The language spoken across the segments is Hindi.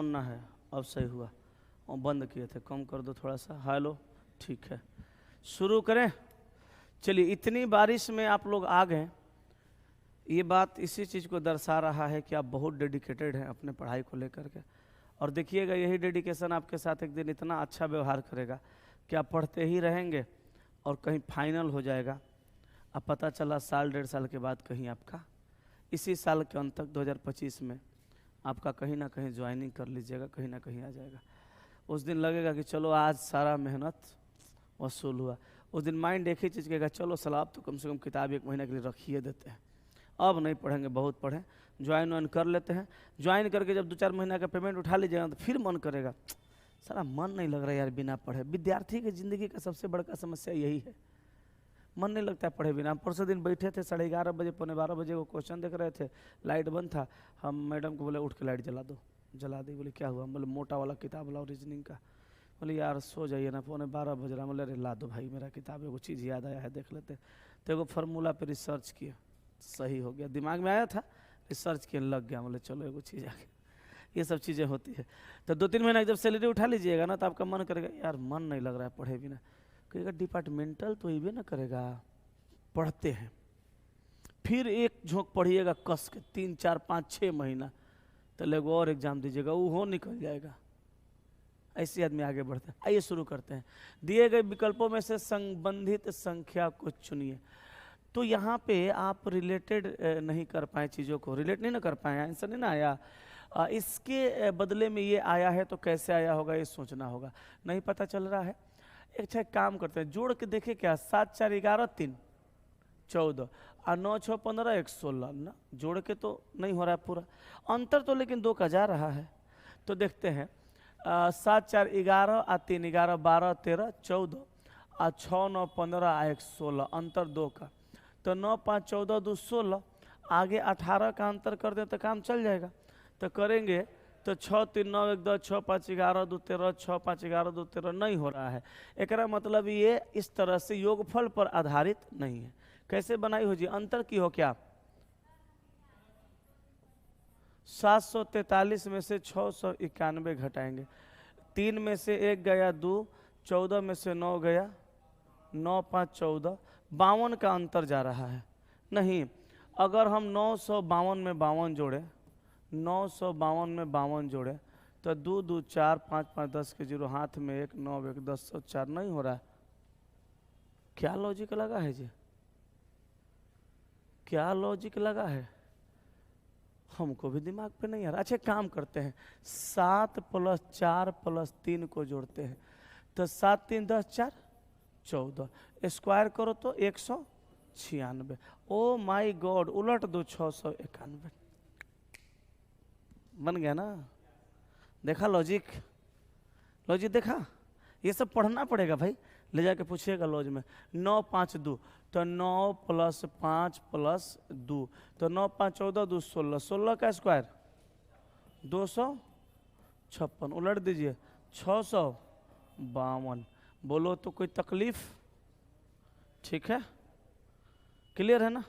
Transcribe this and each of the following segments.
ना है। अब सही हुआ, और बंद किए थे, कम कर दो थोड़ा सा। हेलो, ठीक है, शुरू करें। चलिए, इतनी बारिश में आप लोग आ गए, ये बात इसी चीज़ को दर्शा रहा है कि आप बहुत डेडिकेटेड हैं अपने पढ़ाई को लेकर के। और देखिएगा, यही डेडिकेशन आपके साथ एक दिन इतना अच्छा व्यवहार करेगा कि आप पढ़ते ही रहेंगे और कहीं फाइनल हो जाएगा, अब पता चला साल 1.5 साल के बाद कहीं आपका इसी साल के अंत तक 2025 में आपका कहीं ना कहीं ज्वाइनिंग कर लीजिएगा, कहीं ना कहीं आ जाएगा। उस दिन लगेगा कि चलो आज सारा मेहनत वसूल हुआ। उस दिन माइंड एक ही चीज़ कहेगा, चलो सलाब तो कम से कम किताब 1 महीने के लिए रखिए देते हैं, अब नहीं पढ़ेंगे, बहुत पढ़ें, ज्वाइन वाइन कर लेते हैं। ज्वाइन करके जब 2-4 महीना का पेमेंट उठा लीजिएगा तो फिर मन करेगा, सारा मन नहीं लग रहा है यार बिना पढ़े। विद्यार्थी की ज़िंदगी का सबसे बड़का समस्या यही है, मन नहीं लगता है पढ़े बिना। हम परसों दिन बैठे थे 11:30 बजे, 11:45 बजे वो क्वेश्चन देख रहे थे, लाइट बंद था। हम मैडम को बोले उठ के लाइट जला दो, जला दी। बोले क्या हुआ? बोले मोटा वाला किताब लाओ रीजनिंग का। बोले यार सो जाइए ना, 11:45 बज रहा। बोले अरे ला दो भाई मेरा किताब, एगो चीज़ याद आया है देख लेते। तो एगो फार्मूला पे रिसर्च किया, सही हो गया, दिमाग में आया था, रिसर्च किया, लग गया। बोले चलो एगो चीज़ आ गया। ये सब चीज़ें होती है। तो 2-3 महीना जब सैलरी उठा लीजिएगा ना, तो आपका मन करेगा यार मन नहीं लग रहा है पढ़े बिना। कहेगा डिपार्टमेंटल तो ये ना करेगा, पढ़ते हैं। फिर एक झोंक पढ़िएगा कस के 3, 4, 5, 6 महीना, तो लगो और एग्जाम दीजिएगा, वो निकल जाएगा। ऐसे आदमी आगे बढ़ते हैं। आइए शुरू करते हैं। दिए गए विकल्पों में से संबंधित संख्या को चुनिए। तो यहाँ पे आप रिलेटेड नहीं कर पाए, चीज़ों को रिलेट नहीं ना कर पाए, आंसर नहीं ना आया। इसके बदले में ये आया है, तो कैसे आया होगा ये सोचना होगा, नहीं पता चल रहा है। अच्छा काम करते हैं, जोड़ के देखे क्या, 7, 4, 11, 3, 14 और 9, 6, 15, 1, 16 ना, जोड़ के तो नहीं हो रहा है पूरा, अंतर तो लेकिन 2 का जा रहा है। तो देखते हैं, 7, 4, 11 और 3, 11, 12, 13, 14 और 6, 9, 15 और 1, 16, अंतर 2 का। तो 9, 5, 14, 2, 16, आगे 18 का अंतर कर दें तो काम चल जाएगा। तो करेंगे तो 6, 3, 9, 1, 2, 6, 5, 11, 2, 13, 6, 5, 11, 2, 13 नहीं हो रहा है। एक मतलब ये इस तरह से योगफल पर आधारित नहीं है। कैसे बनाई हो जी, अंतर की हो क्या, 743 में से 691 घटाएंगे, 3 में से 1 गया 2, 14 में से 9 गया, 9, 5, 14, 52 का अंतर जा रहा है। नहीं, अगर हम 952 में 52 जोड़े, 952 में 52 जोड़े, तो 2, 2, 4, 5, 5, 10 के 0, हाथ में 1, 9, 1, 10, 4 नहीं हो रहा है। क्या लॉजिक लगा है जी, क्या लॉजिक लगा है, हमको भी दिमाग पे नहीं आ रहा। अच्छा काम करते हैं, 7 + 4 + 3 को जोड़ते हैं, तो 7, 3, 10, 4, 14, स्क्वायर करो तो 196। ओ माय गॉड, उलट दो 691, बन गया ना। देखा लॉजिक, लॉजिक देखा। ये सब पढ़ना पड़ेगा भाई, ले जाके पूछिएगा लॉज में। 9, 5, 2, तो 9 + 5 + 2, तो 9, 5, 14, 2, 16, 16 का स्क्वायर 256, उलट दीजिए 652। बोलो तो कोई तकलीफ, ठीक है, क्लियर है ना।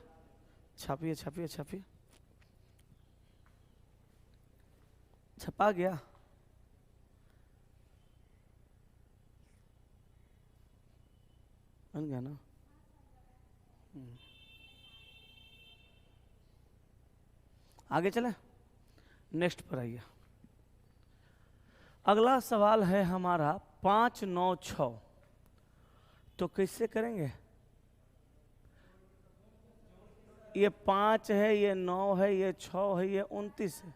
छापिए छापिए छापिए, छपा गया। बन गया ना। आगे चले, नेक्स्ट पर आइए। अगला सवाल है हमारा 5, 9, 6, तो कैसे करेंगे। ये 5 है, ये 9 है, ये 6 है, ये 29 है।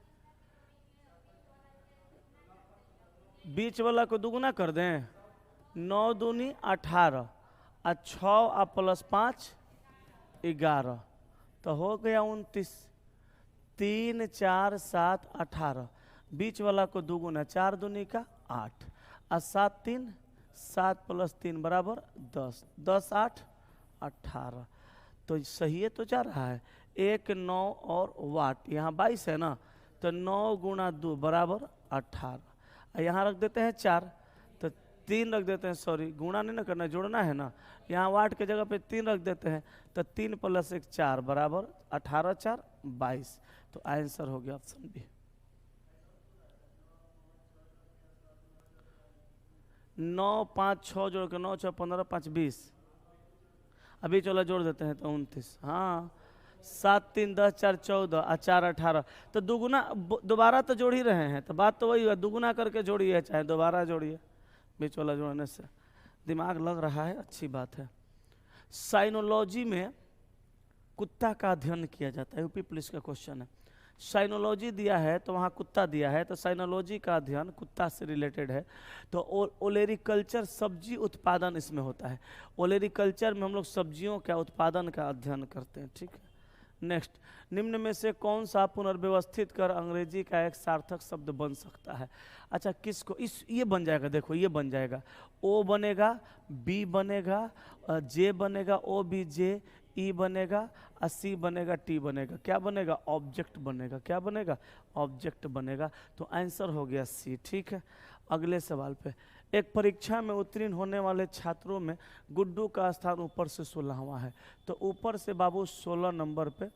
बीच वाला को दुगुना कर दें, 9 दूनी 18 और 6 और +5 11, तो हो गया 29। 3, 4, 7, 18, बीच वाला को दुगुना, 4 दूनी का 8 और 7, 3, 7 + 3 = 10, 10, 8, 18, तो सही है, तो जा रहा है 1, 9 और वाट, यहाँ 22 है ना, तो 9 × 2 = 18, यहाँ रख देते हैं 4, तो 3 रख देते हैं, सॉरी गुणा नहीं ना करना, जोड़ना है ना, यहाँ वाट के जगह पे 3 रख देते हैं, तो 3 + 1 4 = 18, 4, 22, तो आंसर हो गया ऑप्शन बी। 9 5 6 जोड़ के 9 6 15 5 20, अभी चलो जोड़ देते हैं तो 29, हाँ 7 3 10 4 14 और 4 18, तो दुगुना दोबारा तो जोड़ ही रहे हैं, तो बात तो वही है, दुगुना करके जोड़िए चाहे दोबारा जोड़िए, बीच वाला जोड़ने से दिमाग लग रहा है, अच्छी बात है। साइनोलॉजी में कुत्ता का अध्ययन किया जाता है, यूपी पुलिस का क्वेश्चन है। साइनोलॉजी दिया है तो वहाँ कुत्ता दिया है, तो साइनोलॉजी का अध्ययन कुत्ता से रिलेटेड है। तो ओलेरिकल्चर सब्जी उत्पादन इसमें होता है। ओलेरिकल्चर में हम लोग सब्जियों का उत्पादन का अध्ययन करते हैं, ठीक है। नेक्स्ट, निम्न में से कौन सा पुनर्व्यवस्थित कर अंग्रेजी का एक सार्थक शब्द बन सकता है? अच्छा, किसको इस ये बन जाएगा, देखो ये बन जाएगा, ओ बनेगा, बी बनेगा, जे बनेगा, ओ बी जे, ई बनेगा, सी बनेगा, टी बनेगा, क्या बनेगा? ऑब्जेक्ट बनेगा। क्या बनेगा? ऑब्जेक्ट बनेगा। तो आंसर हो गया सी, ठीक है। अगले सवाल पे, एक परीक्षा में उत्तीर्ण होने वाले छात्रों में गुड्डू का स्थान ऊपर से 16वां है, तो ऊपर से बाबू 16 नंबर पे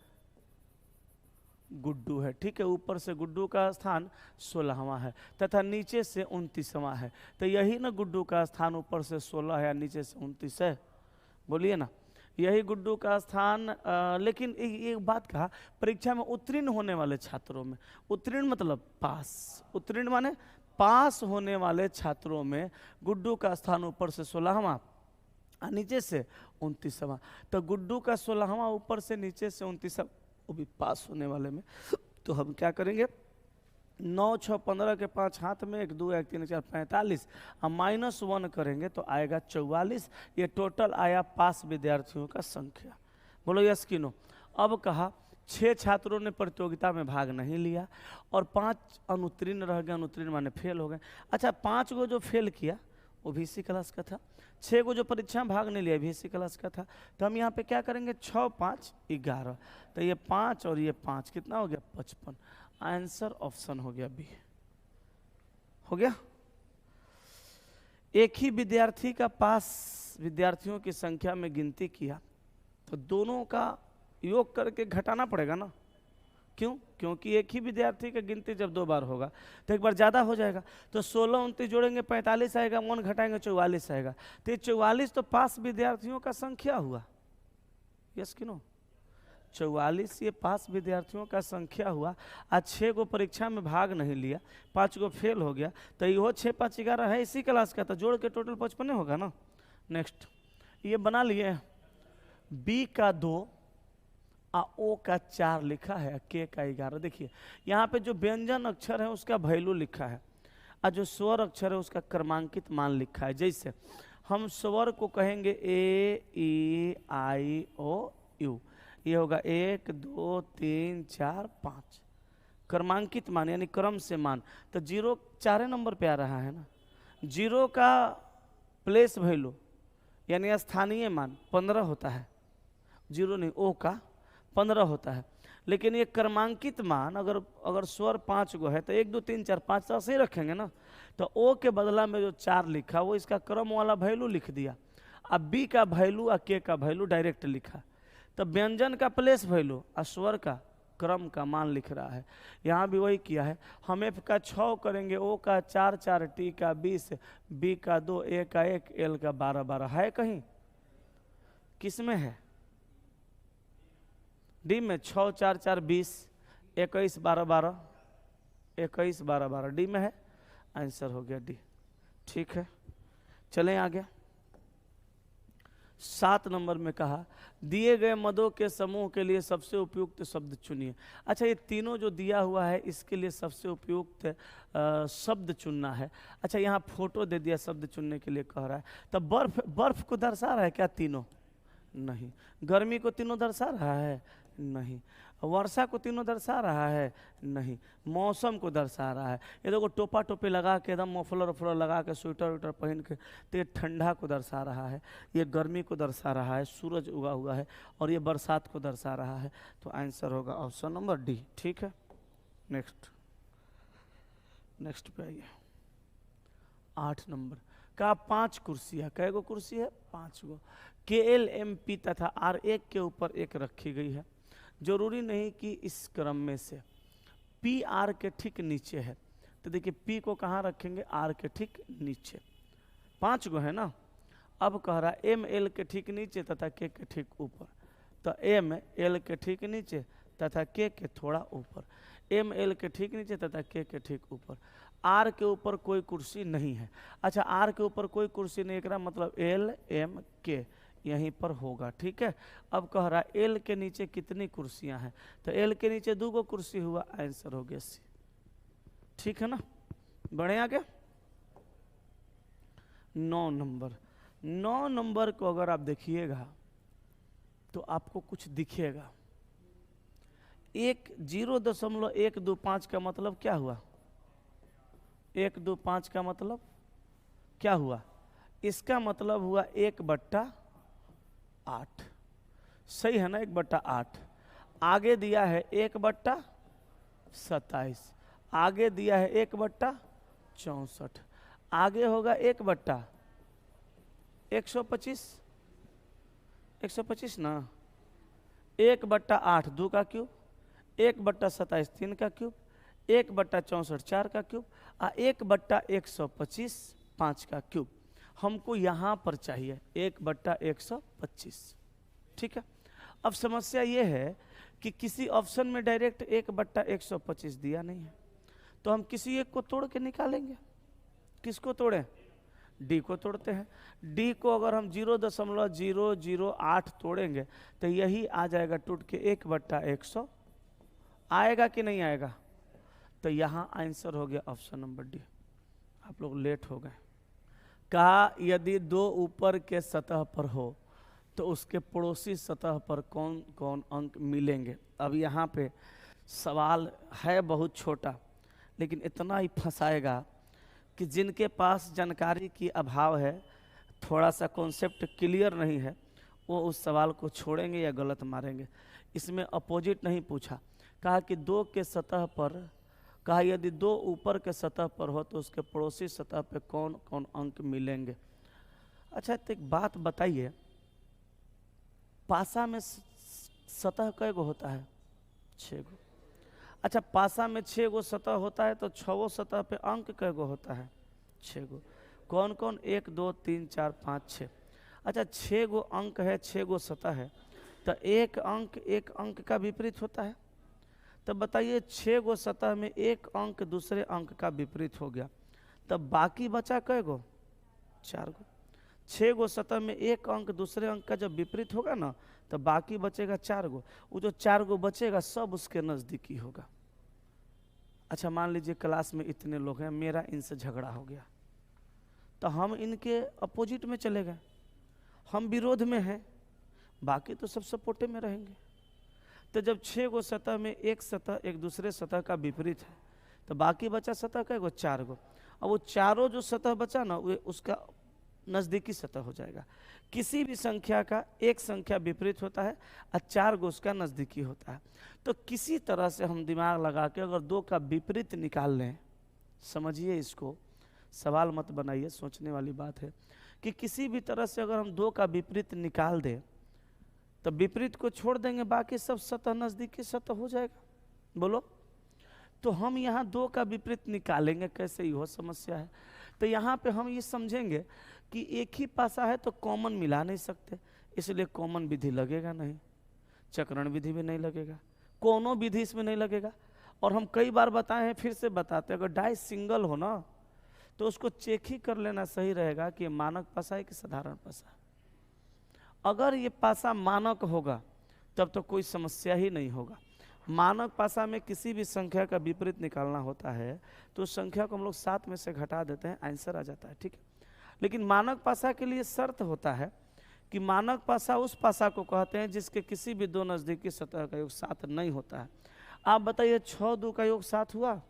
गुड्डू है, ठीक है। ऊपर से गुड्डू का स्थान 16वां है तथा नीचे से 29वां है, तो यही ना गुड्डू का स्थान ऊपर से 16 है या नीचे से 29 है? बोलिए ना, यही गुड्डू का स्थान। लेकिन एक बात कहा, परीक्षा में उत्तीर्ण होने वाले छात्रों में, उत्तीर्ण मतलब पास, उत्तीर्ण माने पास होने वाले छात्रों में गुड्डू का स्थान ऊपर से 16वां और नीचे से 29वां, तो गुड्डू का 16वां ऊपर से नीचे से 29वां, वो भी पास होने वाले में। तो हम क्या करेंगे, 9 6 15 के 5 हाथ में, 1 2 1 3 4 45, हम -1 करेंगे तो आएगा 44। ये टोटल आया पास विद्यार्थियों का संख्या। बोलो यस कि नो? अब कहा 6 छात्रों ने प्रतियोगिता में भाग नहीं लिया और 5 अनुत्तीर्ण रह गए, अनुत्तीर्ण माने फेल हो गए। अच्छा, 5 को जो फेल किया वो भी इसी क्लास का था, 6 को जो परीक्षा में भाग नहीं लिया भी इसी क्लास का था, तो हम यहाँ पे क्या करेंगे, 6 5 11, तो ये 5 और ये 5 कितना हो गया? 55। आंसर ऑप्शन हो गया बी, हो गया। एक ही विद्यार्थी का पास विद्यार्थियों की संख्या में गिनती किया तो दोनों का योग करके घटाना पड़ेगा ना, क्यों? क्योंकि एक ही विद्यार्थी का गिनती जब 2 बार होगा तो एक बार ज़्यादा हो जाएगा, तो 16 29 जोड़ेंगे 45 आएगा, 1 घटाएंगे 44 आएगा, तो ये 44 तो पास विद्यार्थियों का संख्या हुआ, यस कि नो? 44 ये पास विद्यार्थियों का संख्या हुआ। आज 6 को परीक्षा में भाग नहीं लिया, 5 को फेल हो गया, तो ये 6 5 11 है इसी क्लास का, तो जोड़ के टोटल 55 होगा ना। नेक्स्ट, ये बना लिए, बी का 2 ओ का 4 लिखा है, के का 11। देखिए यहाँ पे जो व्यंजन अक्षर है उसका वैल्यू लिखा है और जो स्वर अक्षर है उसका क्रमांकित मान लिखा है। जैसे हम स्वर को कहेंगे ए ई आई ओ यू, ये होगा 1 2 3 4 5, क्रमांकित मान यानी क्रम से मान, तो 0 4 नंबर पे आ रहा है ना। 0 का प्लेस वैल्यू यानी स्थानीय मान 15 होता है, 0 नहीं, ओ का 15 होता है। लेकिन ये क्रमांकित मान अगर स्वर 5 गो है तो 1 2 3 4 5 तो ऐसे ही रखेंगे ना, तो ओ के बदला में जो 4 लिखा वो इसका क्रम वाला वैल्यू लिख दिया। अब बी का वैल्यू और के का वैल्यू डायरेक्ट लिखा, तो व्यंजन का प्लेस वैल्यू और स्वर का क्रम का मान लिख रहा है। यहाँ भी वही किया है, हम एफ का 6 करेंगे, ओ का 4 4, टी का 20, बी का 2, ए का 1, एल का 12 12 है कहीं? किसमें है? डी में 6 4 4 20, 21 12 12, 21 12 12 डी में है। आंसर हो गया डी, ठीक है। चलें आगे। 7 नंबर में कहा, दिए गए मदों के समूह के लिए सबसे उपयुक्त शब्द चुनिए। अच्छा, ये तीनों जो दिया हुआ है इसके लिए सबसे उपयुक्त शब्द चुनना है। अच्छा, यहाँ फोटो दे दिया शब्द चुनने के लिए कह रहा है, तो बर्फ को दर्शा रहा है क्या तीनों? नहीं। गर्मी को तीनों दर्शा रहा है? नहीं। वर्षा को तीनों दर्शा रहा है? नहीं। मौसम को दर्शा रहा है। ये देखो टोपा टोपी लगा के एकदम मफलर वफलर लगा के स्वेटर वेटर पहन के, तो ये ठंडा को दर्शा रहा है, ये गर्मी को दर्शा रहा है, सूरज उगा हुआ है, और ये बरसात को दर्शा रहा है। तो आंसर होगा ऑप्शन नंबर डी, ठीक है। नेक्स्ट पे आइए। 8 नंबर का 5 कुर्सियाँ, कै गो कुर्सी है? 5 गो। KLMP तथा R एक के ऊपर एक रखी गई है। जरूरी नहीं कि इस क्रम में से P R के ठीक नीचे है, तो देखिए P को कहाँ रखेंगे? R के ठीक नीचे। 5 गो है ना। अब कह रहा एम एल के ठीक नीचे तथा के ठीक ऊपर, तो एम एल के ठीक नीचे तथा के थोड़ा ऊपर, एम एल के ठीक नीचे तथा के ठीक ऊपर। आर के ऊपर कोई कुर्सी नहीं है। अच्छा, आर के ऊपर कोई कुर्सी नहीं, एकरा मतलब एल एम के यहीं पर होगा, ठीक है। अब कह रहा एल के नीचे कितनी कुर्सियां हैं, तो एल के नीचे 2 गो कुर्सी हुआ, आंसर हो गया सी, ठीक है ना। बढ़े आगे 9 नंबर। 9 नंबर को अगर आप देखिएगा तो आपको कुछ दिखेगा। 0.125 का मतलब क्या हुआ, 125 का मतलब क्या हुआ, इसका मतलब हुआ 1/8। सही है ना, 1/8। आगे दिया है 1/27, आगे दिया है 1/64, आगे होगा 1/125, 125 ना, 1/8 2 का क्यूब, 1/27 3 का क्यूब, 1/64 4 का क्यूब, 1/125 5 का क्यूब। हमको यहाँ पर चाहिए 1/125, ठीक है। अब समस्या ये है कि किसी ऑप्शन में डायरेक्ट 1/125 दिया नहीं है, तो हम किसी एक को तोड़ के निकालेंगे। किसको तोड़ें, डी को तोड़ते हैं। डी को अगर हम 0.008 तोड़ेंगे तो यही आ जाएगा टूट के 1/100, आएगा कि नहीं आएगा। तो यहाँ आंसर हो गया ऑप्शन नंबर डी। आप लोग लेट हो गए। कहा यदि 2 ऊपर के सतह पर हो तो उसके पड़ोसी सतह पर कौन कौन अंक मिलेंगे। अब यहाँ पे सवाल है बहुत छोटा, लेकिन इतना ही फंसाएगा कि जिनके पास जानकारी की अभाव है, थोड़ा सा कॉन्सेप्ट क्लियर नहीं है, वो उस सवाल को छोड़ेंगे या गलत मारेंगे। इसमें अपोजिट नहीं पूछा, कहा कि 2 के सतह पर, कहा यदि 2 ऊपर के सतह पर हो तो उसके पड़ोसी सतह पे कौन कौन अंक मिलेंगे। अच्छा, तो एक बात बताइए, पासा में सतह कै गो होता है, 6 गो। अच्छा, पासा में 6 गो सतह होता है तो 6 सतह पे अंक कै गो होता है, 6 गो। कौन कौन, 1 2 3 4 5 6। अच्छा, 6 गो अंक है, 6 गो सतह है, तो एक अंक का विपरीत होता है। तब बताइए 6 गो सतह में एक अंक दूसरे अंक का विपरीत हो गया, तब बाकी बचा कै गो, 4 गो। 6 गो सतह में एक अंक दूसरे अंक का जब विपरीत होगा ना, तो बाकी बचेगा 4 गो। वो जो 4 गो बचेगा सब उसके नजदीकी होगा। अच्छा, मान लीजिए क्लास में इतने लोग हैं, मेरा इनसे झगड़ा हो गया, तो हम इनके अपोजिट में चले गए, हम विरोध में हैं, बाकी तो सब सपोर्टे में रहेंगे। तो जब 6 गो सतह में एक सतह एक दूसरे सतह का विपरीत है, तो बाकी बचा सतह कै गो, 4 गो। और वो चारों जो सतह बचा ना, वो उसका नज़दीकी सतह हो जाएगा। किसी भी संख्या का एक संख्या विपरीत होता है और 4 गो उसका नज़दीकी होता है। तो किसी तरह से हम दिमाग लगा के अगर 2 का विपरीत निकाल लें, समझिए इसको, सवाल मत बनाइए, सोचने वाली बात है कि किसी भी तरह से अगर हम 2 का विपरीत निकाल दें तो विपरीत को छोड़ देंगे, बाकी सब सतह नज़दीकी सतह हो जाएगा। बोलो, तो हम यहाँ 2 का विपरीत निकालेंगे कैसे, ही हो समस्या है। तो यहाँ पे हम ये समझेंगे कि एक ही पासा है तो कॉमन मिला नहीं सकते, इसलिए कॉमन विधि लगेगा नहीं, चक्रण विधि भी नहीं लगेगा, कोनो विधि इसमें नहीं लगेगा। और हम कई बार बताए हैं, फिर से बताते हैं, अगर डाई सिंगल हो ना तो उसको चेक ही कर लेना सही रहेगा कि मानक पासा है कि साधारण पासा है। अगर ये पासा मानक होगा तब तो कोई समस्या ही नहीं होगा। मानक पासा में किसी भी संख्या का विपरीत निकालना होता है तो उस संख्या को हम लोग 7 में से घटा देते हैं, आंसर आ जाता है, ठीक है। लेकिन मानक पासा के लिए शर्त होता है कि मानक पासा उस पासा को कहते हैं जिसके किसी भी 2 नज़दीकी सतह का योग 7 नहीं होता है। आप बताइए 6 2 का योग 7 हुआ,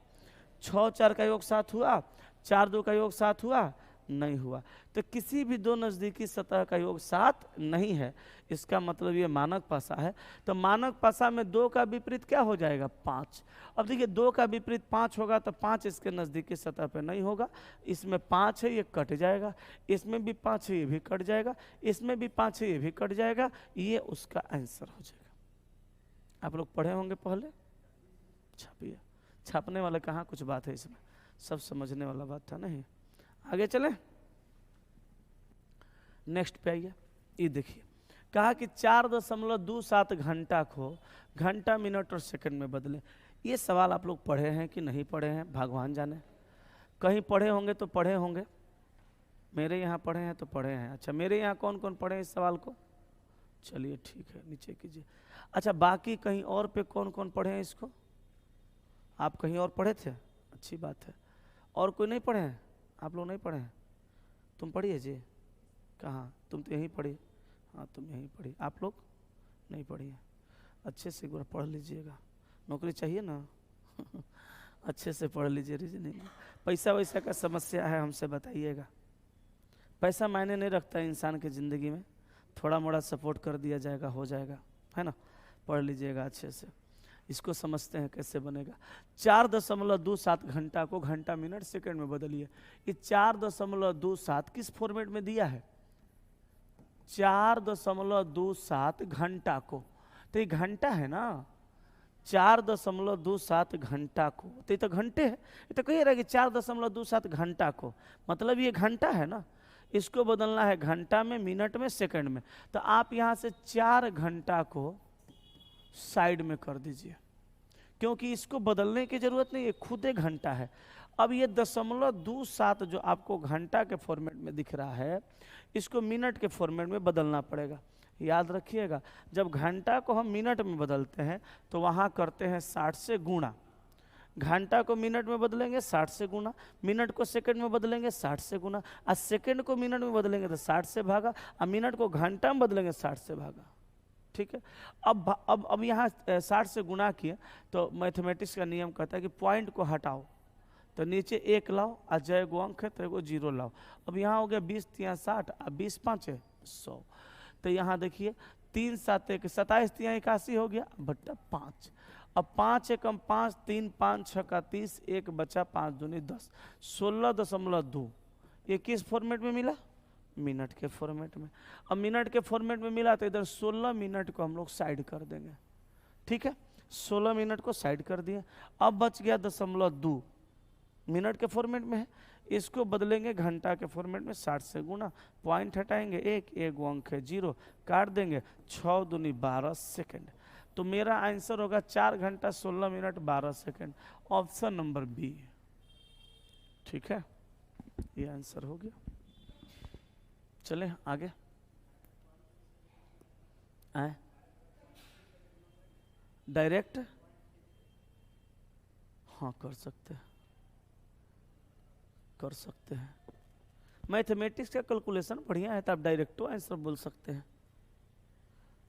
6 4 का योग 7 हुआ, 4 2 का योग 7 हुआ, नहीं हुआ। तो किसी भी 2 नज़दीकी सतह का योग 7 नहीं है, इसका मतलब ये मानक पासा है। तो मानक पासा में 2 का विपरीत क्या हो जाएगा, 5। अब देखिए 2 का विपरीत 5 होगा तो 5 इसके नज़दीकी सतह पे नहीं होगा, इसमें 5 है ये कट जाएगा, इसमें भी 5 है ये भी कट जाएगा, इसमें भी 5 है ये भी कट जाएगा, ये उसका आंसर हो जाएगा। आप लोग पढ़े होंगे पहले, छापिए, छापने वाले कहाँ कुछ बात है इसमें, सब समझने वाला बात था। नहीं, आगे चलें। नेक्स्ट पे आइए, ये देखिए कहा कि 4.27 घंटा को घंटा मिनट और सेकंड में बदले। ये सवाल आप लोग पढ़े हैं कि नहीं पढ़े हैं भगवान जाने, कहीं पढ़े होंगे तो पढ़े होंगे, मेरे यहाँ पढ़े हैं तो पढ़े हैं। अच्छा मेरे यहाँ कौन कौन पढ़े हैं इस सवाल को, चलिए ठीक है नीचे कीजिए। अच्छा बाकी कहीं और पे कौन कौन पढ़े हैं इसको, आप कहीं और पढ़े थे, अच्छी बात है। और कोई नहीं पढ़े हैं, आप लोग नहीं पढ़े हैं, तुम पढ़िए जी, कहाँ तुम तो यहीं पढ़ी, हाँ तुम यहीं पढ़ी, आप लोग नहीं पढ़ी हैं, अच्छे से एक बार पढ़ लीजिएगा, नौकरी चाहिए ना अच्छे से पढ़ लीजिए रीजनिंग। पैसा वैसा का समस्या है हमसे बताइएगा, पैसा मायने नहीं रखता है इंसान की ज़िंदगी में, थोड़ा मोड़ा सपोर्ट कर दिया जाएगा हो जाएगा, है ना। पढ़ लीजिएगा अच्छे से, इसको समझते हैं कैसे बनेगा। 4.27 घंटा को घंटा मिनट सेकंड में बदलिए। ये 4.27 किस फॉर्मेट में दिया है, 4.27 घंटा को, तो ये घंटा है ना, 4.27 घंटा को, तो ये तो घंटे है, ये तो कही रहा कि 4.27 घंटा को, मतलब ये घंटा है ना, इसको बदलना है घंटा में, मिनट में, सेकंड में। तो आप यहाँ से 4 घंटा को साइड में कर दीजिए, क्योंकि इसको बदलने की जरूरत नहीं, ये खुद एक घंटा है। अब ये 0.27 जो आपको घंटा के फॉर्मेट में दिख रहा है, इसको मिनट के फॉर्मेट में बदलना पड़ेगा। याद रखिएगा, जब घंटा को हम मिनट में बदलते हैं तो वहाँ करते हैं 60 से गुणा, घंटा को मिनट में बदलेंगे 60 से गुना, मिनट को सेकंड में बदलेंगे 60 से गुना, और सेकंड को मिनट में बदलेंगे तो 60 से भागा, और मिनट को घंटा में बदलेंगे 60 से भागा। ठीक है, अब यहाँ 60 से गुना किए तो मैथमेटिक्स का नियम कहता है कि पॉइंट को हटाओ तो नीचे 1 लाओ, और जय गो अंक है तो एगो 0 लाओ। अब यहाँ हो गया 20 3 60 और 20 5 100, तो यहाँ देखिए 3 7 1 27 3 81 हो गया बट्टा 5। अब 5 एकम 5 3 5 6 का 30, 1 बचा 5 दूनी 10, 16.2। ये किस फॉर्मेट में मिला, मिनट के फॉर्मेट में। अब मिनट के फॉर्मेट में मिला तो इधर 16 मिनट को हम लोग साइड कर देंगे। ठीक है, 16 मिनट को साइड कर दिए। अब बच गया 0.2, मिनट के फॉर्मेट में है, इसको बदलेंगे घंटा के फॉर्मेट में, 60 से गुना, पॉइंट हटाएंगे 1 1 अंक है 0, काट देंगे 6 दूनी 12 सेकेंड। तो मेरा आंसर होगा 4 घंटा 16 मिनट 12 सेकेंड, ऑप्शन नंबर बी। ठीक है, ये आंसर हो गया। चले आगे, आए डायरेक्ट, हाँ कर सकते हैं, कर सकते हैं। मैथमेटिक्स का कैलकुलेशन बढ़िया है तो आप डायरेक्टो आंसर बोल सकते हैं।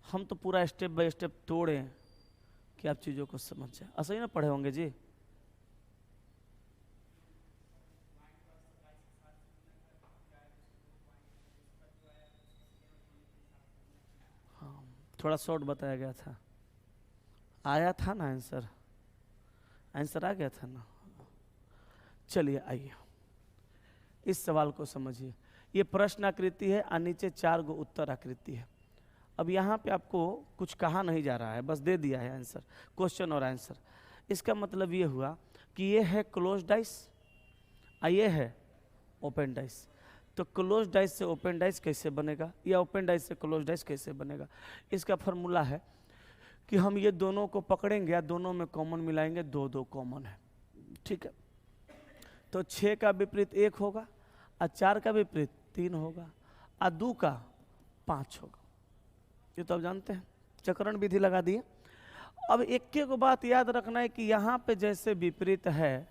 हम तो पूरा स्टेप बाय स्टेप तोड़े हैं कि आप चीज़ों को समझ जाए। ऐसा ही ना पढ़े होंगे जी, हाँ थोड़ा शॉर्ट बताया गया था, आया था ना आंसर, आंसर आ गया था ना। चलिए आइए इस सवाल को समझिए। ये प्रश्न आकृति है और नीचे 4 गो उत्तर आकृति है। अब यहाँ पे आपको कुछ कहा नहीं जा रहा है, बस दे दिया है आंसर, क्वेश्चन और आंसर। इसका मतलब ये हुआ कि ये है क्लोज डाइस और ये है ओपन डाइस। तो क्लोज डाइस से ओपन डाइस कैसे बनेगा या ओपन डाइस से क्लोज डाइस कैसे बनेगा, इसका फॉर्मूला है कि हम ये दोनों को पकड़ेंगे या दोनों में कॉमन मिलाएंगे, 2 2 कॉमन है। ठीक है, तो 6 का विपरीत 1 होगा और 4 का विपरीत 3 होगा और 2 का 5 होगा। ये तो आप जानते हैं, चक्रण विधि लगा दिए। अब एक को बात याद रखना है कि यहाँ पे जैसे विपरीत है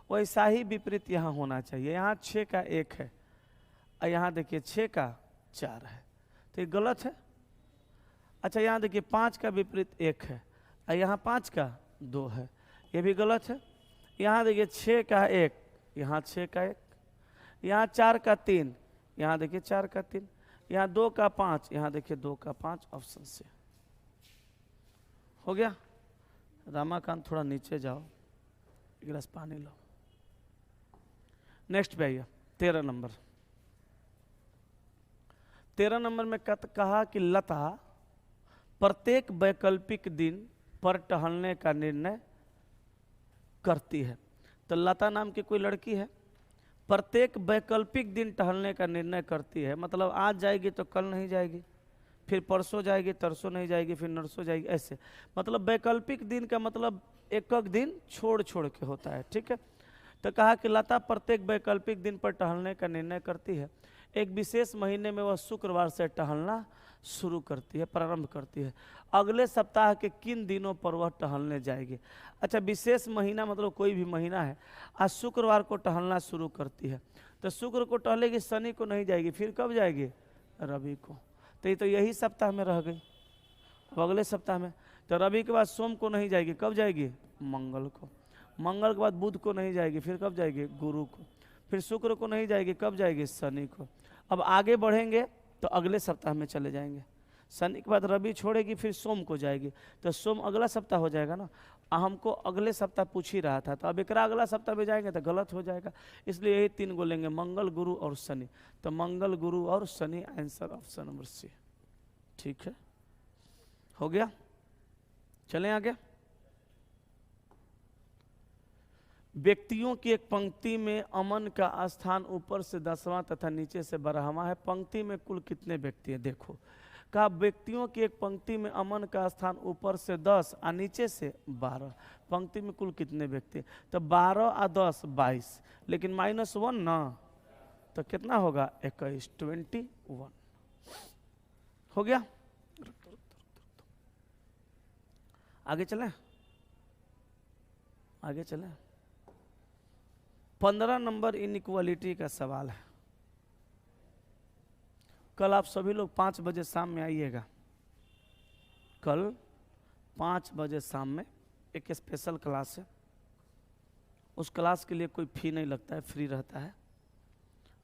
वैसा ही विपरीत यहाँ होना चाहिए। यहाँ 6 का 1 है और यहाँ देखिए 6 का 4 है, तो ये गलत है। अच्छा यहाँ देखिए 5 का विपरीत 1 है और यहाँ 5 का 2 है, ये भी गलत है। यहाँ देखिए 6 का 1, यहाँ 6 का 1, यहाँ 4 का 3, यहाँ देखिए 4 का 3, यहाँ 2 का 5, यहाँ देखिए 2 का 5। ऑप्शन से हो गया। रामाकांत थोड़ा नीचे जाओ, एक गिलास पानी लो। नेक्स्ट पे आइए 13 नंबर। 13 नंबर में कहा कि लता प्रत्येक वैकल्पिक दिन पर टहलने का निर्णय करती है। तो लता नाम की कोई लड़की है, प्रत्येक वैकल्पिक दिन टहलने का निर्णय करती है, मतलब आज जाएगी तो कल नहीं जाएगी, फिर परसों जाएगी, तरसों नहीं जाएगी, फिर नरसों जाएगी, ऐसे। मतलब वैकल्पिक दिन का मतलब एक एक दिन छोड़ छोड़ के होता है, ठीक है। तो कहा कि लता प्रत्येक वैकल्पिक दिन पर टहलने का निर्णय करती है। एक विशेष महीने में वह शुक्रवार से टहलना शुरू करती है, प्रारंभ करती है। अगले सप्ताह के किन दिनों पर वह टहलने जाएगी? अच्छा, विशेष महीना मतलब कोई भी महीना है। आज शुक्रवार को टहलना शुरू करती है, तो शुक्र को टहलेगी, शनि को नहीं जाएगी, फिर कब जाएगी? रवि को। तो ये तो यही सप्ताह में रह गई। अब अगले सप्ताह में तो रवि के बाद सोम को नहीं जाएगी, कब जाएगी? मंगल को। मंगल के बाद बुध को नहीं जाएगी, फिर कब जाएगी? गुरु को। फिर शुक्र को नहीं जाएगी, कब जाएगी? शनि को। अब आगे बढ़ेंगे तो अगले सप्ताह में चले जाएंगे। शनि के बाद रवि छोड़ेगी, फिर सोम को जाएगी, तो सोम अगला सप्ताह हो जाएगा ना। हमको अगले सप्ताह पूछ ही रहा था, तो अब एकरा अगला सप्ताह में जाएंगे तो गलत हो जाएगा, इसलिए यही 3 गो लेंगे, मंगल, गुरु और शनि। तो मंगल, गुरु और Shani, answer option number C. ठीक है, हो गया। चलें आगे। व्यक्तियों की एक पंक्ति में अमन का स्थान ऊपर से 10वां तथा नीचे से 12वां है। पंक्ति में कुल कितने व्यक्ति हैं? देखो, कहा व्यक्तियों की एक पंक्ति में अमन का स्थान ऊपर से 10 और नीचे से 12। पंक्ति में कुल कितने व्यक्ति? तो 12 और 10 22, लेकिन -1 ना, तो कितना होगा? 21, 21। हो गया। आगे चलें, आगे चलें। 15 नंबर इनइक्वालिटी का सवाल है। कल आप सभी लोग 5 बजे शाम में आइएगा। कल 5 बजे शाम में एक स्पेशल क्लास है। उस क्लास के लिए कोई फी नहीं लगता है, फ्री रहता है।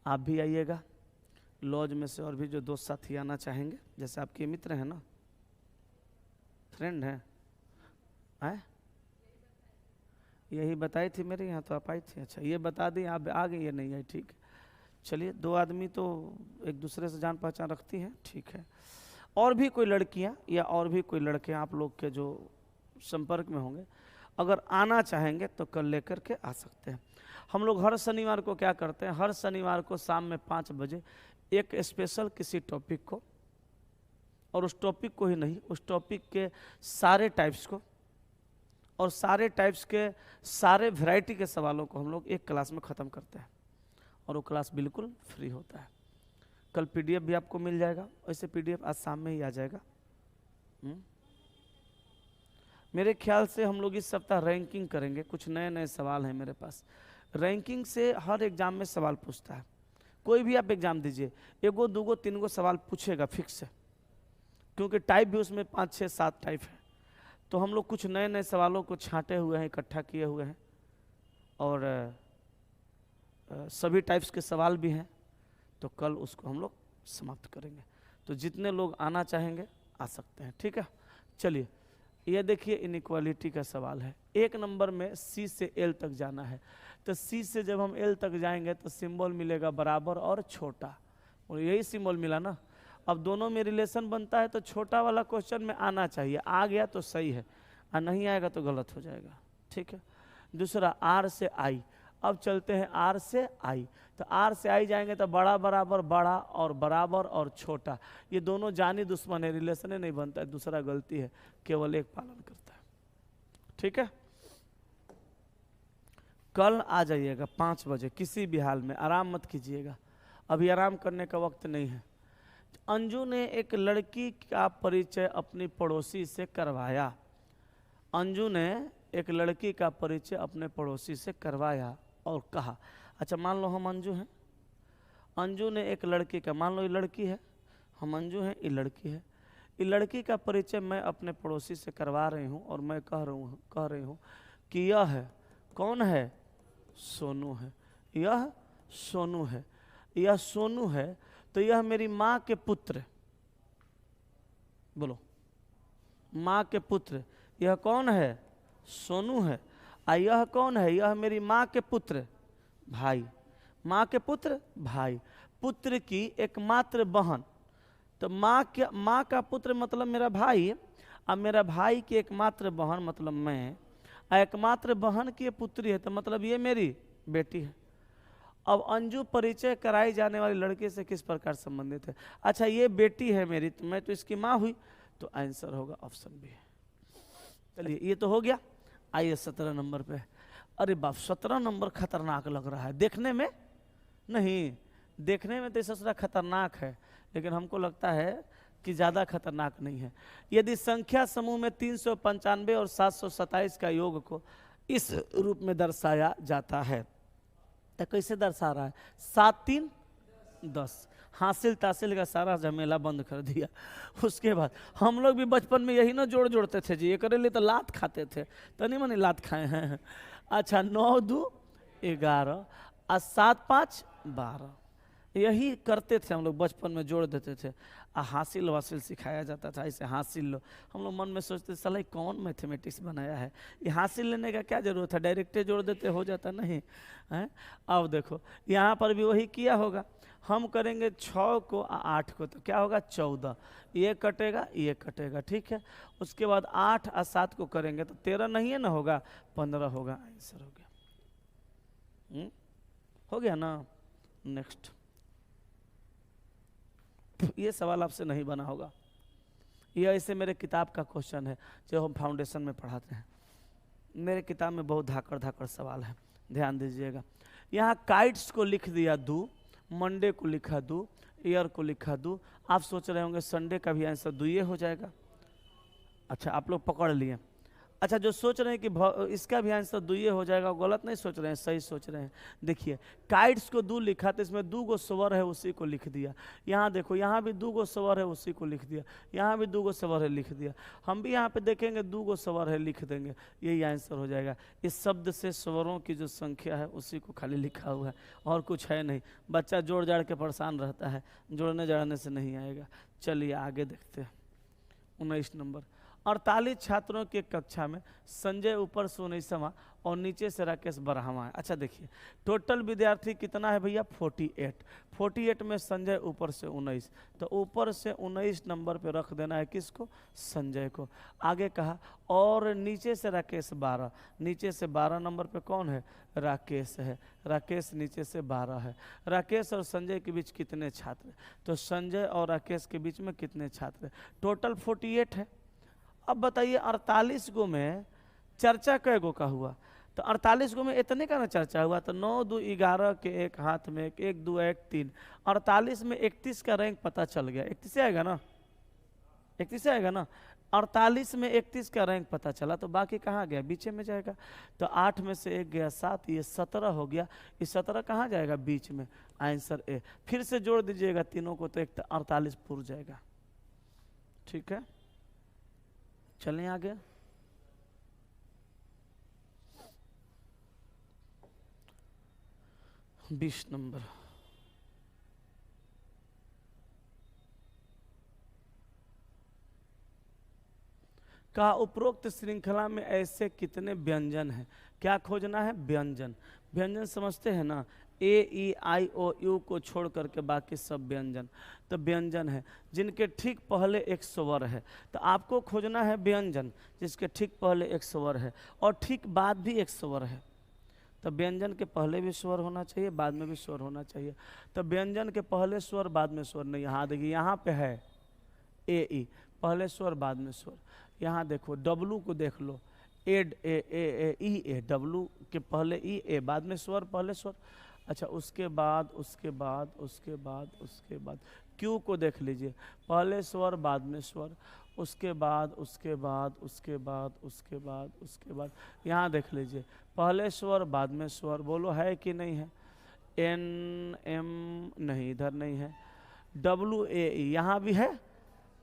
आप भी आइएगा। लॉज में से और भी जो दोस्त साथी आना चाहेंगे, जैसे आपके मित्र हैं ना, फ्रेंड हैं, यही बताई थी मेरे यहाँ, तो आप आई थी। अच्छा, ये बता दी, आप आ गई या नहीं आई? ठीक है, चलिए। 2 आदमी तो एक दूसरे से जान पहचान रखती हैं, ठीक है। और भी कोई लड़कियाँ या और भी कोई लड़के आप लोग के जो संपर्क में होंगे, अगर आना चाहेंगे तो कल लेकर के आ सकते हैं। हम लोग हर शनिवार को क्या करते हैं? हर शनिवार को शाम में 5 बजे एक स्पेशल किसी टॉपिक को, और उस टॉपिक को ही नहीं, उस टॉपिक के सारे टाइप्स को और सारे टाइप्स के सारे वैरायटी के सवालों को हम लोग एक क्लास में ख़त्म करते हैं, और वो क्लास बिल्कुल फ्री होता है। कल PDF भी आपको मिल जाएगा, वैसे PDF आज शाम में ही आ जाएगा। मेरे ख्याल से हम लोग इस सप्ताह रैंकिंग करेंगे। कुछ नए नए सवाल हैं मेरे पास। रैंकिंग से हर एग्जाम में सवाल पूछता है। कोई भी आप एग्जाम दीजिए, 1 2 3 सवाल पूछेगा फिक्स है, क्योंकि टाइप भी उसमें 5 6 7 टाइप है। तो हम लोग कुछ नए नए सवालों को छांटे हुए हैं, इकट्ठा किए हुए हैं, और सभी टाइप्स के सवाल भी हैं। तो कल उसको हम लोग समाप्त करेंगे। तो जितने लोग आना चाहेंगे आ सकते हैं, ठीक है। चलिए, ये देखिए इनइक्वालिटी का सवाल है। 1 नंबर में C से L तक जाना है। तो C से जब हम L तक जाएंगे तो सिंबल मिलेगा बराबर और छोटा, और यही सिंबल मिला ना। अब दोनों में रिलेशन बनता है, तो छोटा वाला क्वेश्चन में आना चाहिए। आ गया तो सही है, और नहीं आएगा तो गलत हो जाएगा, ठीक है। दूसरा R से I। अब चलते हैं R से I। तो R से I जाएंगे तो बड़ा बराबर बड़ा और बराबर और छोटा, ये दोनों जानी दुश्मन है, रिलेशन नहीं बनता है। दूसरा गलती है, केवल एक पालन करता है, ठीक है। कल आ जाइएगा 5 बजे किसी भी हाल में, आराम मत कीजिएगा, अभी आराम करने का वक्त नहीं है। अंजू ने एक लड़की का परिचय अपनी पड़ोसी से करवाया। अंजू ने एक लड़की का परिचय अपने पड़ोसी से करवाया और कहा, अच्छा मान लो हम अंजू हैं, अंजू ने एक लड़की का, मान लो ये लड़की है, हम अंजू हैं, ये लड़की है, ये लड़की का परिचय मैं अपने पड़ोसी से करवा रही हूँ, और मैं कह रही हूँ कि यह है, कौन है? सोनू है। यह सोनू है, यह सोनू है, तो यह मेरी माँ के पुत्र, बोलो, माँ के पुत्र। यह कौन है? सोनू है। यह कौन है? यह मेरी माँ के पुत्र भाई। माँ के पुत्र भाई, पुत्र की एकमात्र बहन। तो माँ का पुत्र मतलब मेरा भाई, अब मेरा भाई की एकमात्र बहन मतलब मैं, एकमात्र बहन की पुत्री है, तो मतलब ये मेरी बेटी है। अब अंजू परिचय कराई जाने वाली लड़के से किस प्रकार संबंधित है? अच्छा ये बेटी है मेरी, तो मैं तो इसकी माँ हुई, तो आंसर होगा ऑप्शन बी। चलिए ये तो हो गया। आइए 17 नंबर पे। अरे बाप, 17 नंबर खतरनाक लग रहा है देखने में। नहीं, देखने में तो ससुरा खतरनाक है, लेकिन हमको लगता है कि ज़्यादा खतरनाक नहीं है। यदि संख्या समूह में 395 और 727 का योग को इस रूप में दर्शाया जाता है, तो कैसे दर्शा रहा है? 7 3 10। हासिल तासिल का सारा झमेला बंद कर दिया। उसके बाद हम लोग भी बचपन में यही ना जोड़ते थे जी, ये करे लिए तो लात खाते थे, तनी मनी लात खाए हैं। अच्छा 9 2 11 और 7 5 12, यही करते थे हम लोग बचपन में, जोड़ देते थे। हासिल वासिल सिखाया जाता था, ऐसे हासिल लो। हम लोग मन में सोचते साला कौन मैथमेटिक्स बनाया है, ये हासिल लेने का क्या जरूरत है, डायरेक्टे जोड़ देते हो जाता। नहीं है। अब देखो यहाँ पर भी वही किया होगा। हम करेंगे 6 को 8 को, तो क्या होगा 14, ये कटेगा ये कटेगा, ठीक है। उसके बाद 8 और 7 को करेंगे तो 13 नहीं है ना, होगा 15 होगा। आंसर हो गया। हो गया ना। नेक्स्ट, ये सवाल आपसे नहीं बना होगा, ये ऐसे मेरे किताब का क्वेश्चन है जो हम फाउंडेशन में पढ़ाते हैं। मेरे किताब में बहुत धाकड़ धाकड़ सवाल है, ध्यान दीजिएगा। यहाँ काइट्स को लिख दिया 2, मंडे को लिखा 2, ईयर को लिखा 2। आप सोच रहे होंगे संडे का भी आंसर 2 हो जाएगा। अच्छा आप लोग पकड़ लिए। अच्छा जो सोच रहे हैं कि इसका भी आंसर 2 हो जाएगा, वो गलत नहीं सोच रहे हैं, सही सोच रहे हैं। देखिए काइट्स को 2 लिखा तो इसमें 2 गो स्वर है, उसी को लिख दिया। यहाँ देखो यहाँ भी 2 गो स्वर है, उसी को लिख दिया। यहाँ भी 2 गो स्वर है, लिख दिया। हम भी यहाँ पे देखेंगे 2 गो स्वर है, लिख देंगे, यही आंसर हो जाएगा। इस शब्द से स्वरों की जो संख्या है उसी को खाली लिखा हुआ है, और कुछ है नहीं। बच्चा जोड़ जाड़ के परेशान रहता है, जोड़ने जाड़ने से नहीं आएगा। चलिए आगे देखते हैं। 19 नंबर। 48 छात्रों की कक्षा में संजय ऊपर से 19वां और नीचे से राकेश 12वां है। अच्छा देखिए टोटल विद्यार्थी कितना है भैया 48। 48 में संजय ऊपर से 19, तो ऊपर से 19 नंबर पे रख देना है किसको? संजय को। आगे कहा और नीचे से राकेश 12, नीचे से 12 नंबर पे कौन है? राकेश है। राकेश नीचे से 12 है। राकेश और संजय के बीच कितने छात्र? तो संजय और राकेश के बीच में कितने छात्र? टोटल 48 है। अब बताइए 48 गो में चर्चा कै गो का हुआ? तो 48 गो में इतने का ना चर्चा हुआ, तो 9 2 11 के एक हाथ में 1 2 1 3, 48 में 31 का रैंक पता चल गया। 31 से आएगा ना, 31 से आएगा ना। 48 में 31 का रैंक पता चला, तो बाकी कहाँ गया? बीच में जाएगा। तो 8 में से 1 गया 7, ये 17 हो गया। ये 17 कहाँ जाएगा? बीच में। Answer A. फिर से जोड़ दीजिएगा तीनों को, तो 48 पूर जाएगा। ठीक है, चलें आगे। बीस नंबर। कहा उपरोक्त श्रृंखला में ऐसे कितने व्यंजन हैं? क्या खोजना है? व्यंजन। व्यंजन समझते हैं ना, ए ई आई ओ यू को छोड़ करके बाकी सब व्यंजन। तो व्यंजन है जिनके ठीक पहले एक स्वर है, तो आपको खोजना है व्यंजन जिसके ठीक पहले एक स्वर है और ठीक बाद भी एक स्वर है। तो व्यंजन के पहले भी स्वर होना चाहिए, बाद में भी स्वर होना चाहिए। तो व्यंजन के पहले स्वर बाद में स्वर नहीं। यहाँ देखिए यहाँ पे है ए ई, पहले स्वर बाद में स्वर। यहाँ देखो डब्लू को देख लो, एड ए ए ई ए, डब्लू के पहले ई, ए बाद में स्वर, पहले स्वर। अच्छा उसके बाद उसके बाद उसके बाद उसके बाद क्यू को देख लीजिए, पहले स्वर बाद में स्वर, उसके बाद उसके बाद उसके बाद उसके बाद उसके बाद। यहाँ देख लीजिए पहले स्वर बाद में स्वर। बोलो है कि नहीं है? एन एम नहीं, इधर नहीं है। डब्लू ए ई यहाँ भी है।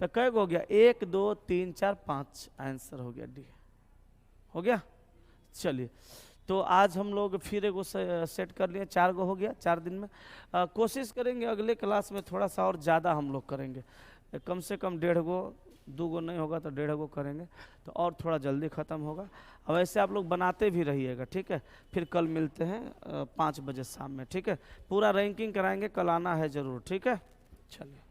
तो कै हो गया? 1 2 3 4 5। आंसर हो गया डी। हो गया। चलिए तो आज हम लोग फिर एगो सेट कर लिए, 4 गो हो गया 4 दिन में। कोशिश करेंगे अगले क्लास में थोड़ा सा और ज़्यादा हम लोग करेंगे, कम से कम 1.5 गो, 2 गो नहीं होगा तो 1.5 गो करेंगे, तो और थोड़ा जल्दी ख़त्म होगा। अब ऐसे आप लोग बनाते भी रहिएगा, ठीक है। फिर कल मिलते हैं 5 बजे शाम में, ठीक है। पूरा रैंकिंग कराएंगे, कल आना है ज़रूर, ठीक है। चलिए।